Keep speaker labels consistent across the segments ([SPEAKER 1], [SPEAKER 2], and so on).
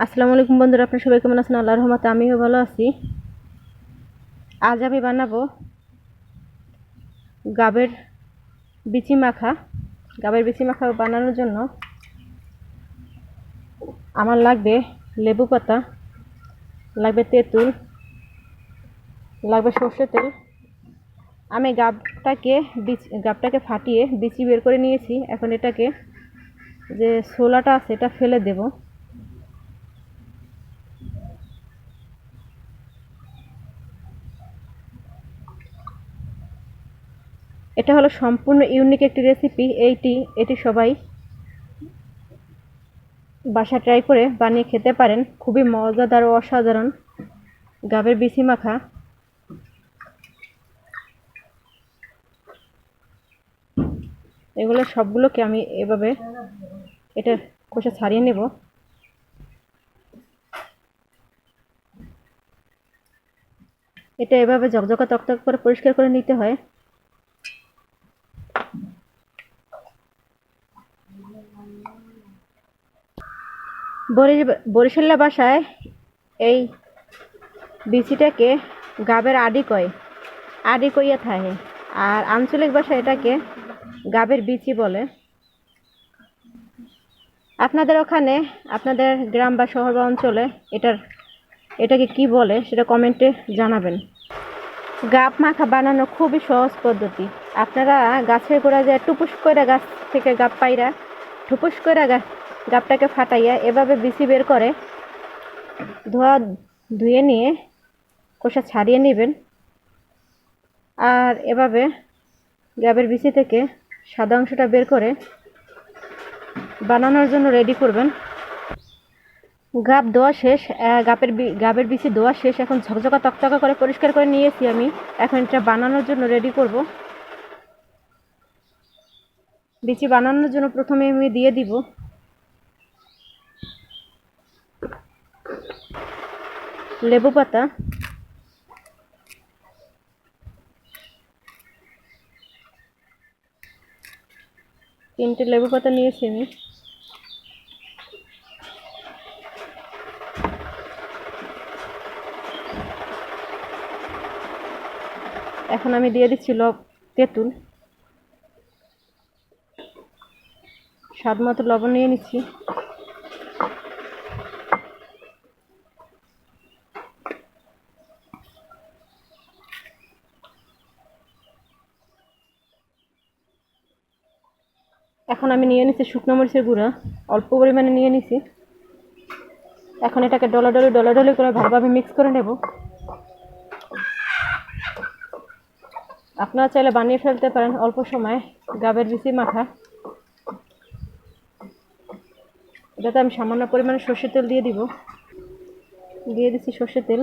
[SPEAKER 1] আসসালামু আলাইকুম বন্ধুরা, আপনারা সবাই কেমন আছেন? আল্লাহর রহমতে আমিও ভালো আছি। আজ আমি বানাবো গাবের বিচি মাখা। গাবের বিচি মাখা বানানোর জন্য আমার লাগবে লেবু পাতা, লাগবে তেঁতুল, লাগবে সর্ষের তেল। আমি গাবটাকে ফাটিয়ে বিচি বের করে নিয়েছি। এখন এটাকে যে ছোলাটা আছে এটা ফেলে দেব। এটা হলো সম্পূর্ণ ইউনিক একটি রেসিপি। এটি সবাই বাসায় ট্রাই করে বানিয়ে খেতে পারেন। খুবই মজাদার ও অসাধারণ গাবের বিচি মাখা। এগুলো সবগুলোকে আমি এভাবে এটা খোসা ছাড়িয়ে নেব। এটা এভাবে ঝকঝকা তকতক করে পরিষ্কার করে নিতে হয়। বরিশাল্লা বাসায় এই বিচিটাকে গাবের আডি কয়, আডি কইয়া থাকে। আর আঞ্চলিক ভাষায় এটাকে গাবের বিচি বলে। আপনাদের ওখানে, আপনাদের গ্রাম বা শহর বা অঞ্চলে এটাকে কি বলে সেটা কমেন্টে জানাবেন। গাব মাখা বানানো খুবই সহজ পদ্ধতি। আপনারা গাছের গোড়া যায় টুপুস করে গাছ থেকে গাব পাইরা ঠুপুস করে গাবটাকে ফাটাইয়া এভাবে বিচি বের করে ধুয়ে নিয়ে খোসা ছাড়িয়ে নেবেন। আর এভাবে গাবের বিচি থেকে সাদা অংশটা বের করে বানানোর জন্য রেডি করবেন। গাব ধোয়া শেষ, গাবের বিচি ধোয়া শেষ। এখন ঝকঝকা তকতকা করে পরিষ্কার করে নিয়েছি আমি। এখন এটা বানানোর জন্য রেডি করব। বিচি বানানোর জন্য প্রথমে আমি দিয়ে দিব লেবু পাতা, তিনটে লেবু পাতা নিয়েছি আমি। এখন আমি দিয়ে দিচ্ছি তেঁতুল, স্বাদ মতো লবণ নিয়ে নিচ্ছি। এখন আমি নিয়ে নিচ্ছি শুকনো মরিচের গুঁড়া, অল্প পরিমাণে নিয়ে নিছি। এখন এটাকে ডলাডলি করে ভালোভাবে মিক্স করে নেব। আপনারা চাইলে বানিয়ে ফেলতে পারেন অল্প সময় গাবের বিচি মাখা। এটাতে আমি সামান্য পরিমাণে সর্ষের তেল দিয়ে দিচ্ছি সর্ষের তেল।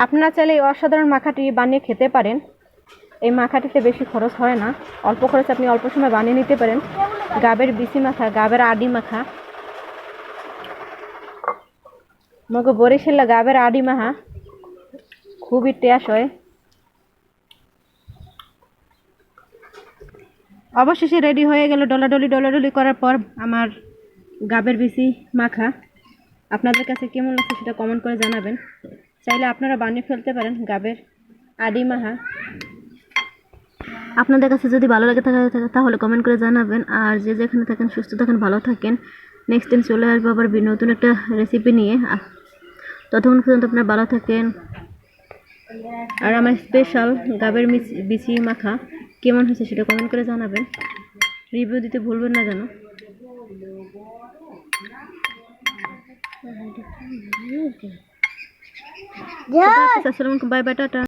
[SPEAKER 1] আপনারা চাইলে এই অসাধারণ মাখাটি বানিয়ে খেতে পারেন। এই মাখাটিতে বেশি খরচ হয় না, অল্প খরচে আপনি অল্প সময় বানিয়ে নিতে পারেন গাবের বিচি মাখা, গাবের আডি মাখা। মগে বরিশাল্লা গাবের আডি মাখা খুবই টেস্ট হয়। অবশেষে রেডি হয়ে গেল ডলাডলি করার পর আমার গাবের বিচি মাখা। আপনাদের কাছে কেমন লাগছে সেটা কমেন্ট করে জানাবেন। চাইলে আপনারা বানিয়ে ফেলতে পারেন গাবের আডি মাখা। আপনাদের কাছে যদি ভালো লাগে থাকে তাহলে কমেন্ট করে জানাবেন। আর যে যেখানে থাকেন সুস্থ থাকেন, ভালো থাকেন। নেক্সট টাইম চলে আসবো আবার নতুন একটা রেসিপি নিয়ে। ততক্ষণ পর্যন্ত আপনারা ভালো থাকেন। আর আমার স্পেশাল গাবের বিচি মাখা কেমন হয়েছে সেটা কমেন্ট করে জানাবেন। রিভিউ দিতে ভুলবেন না যেন। আসসালামু আলাইকুম, বাই বাই, টাটা।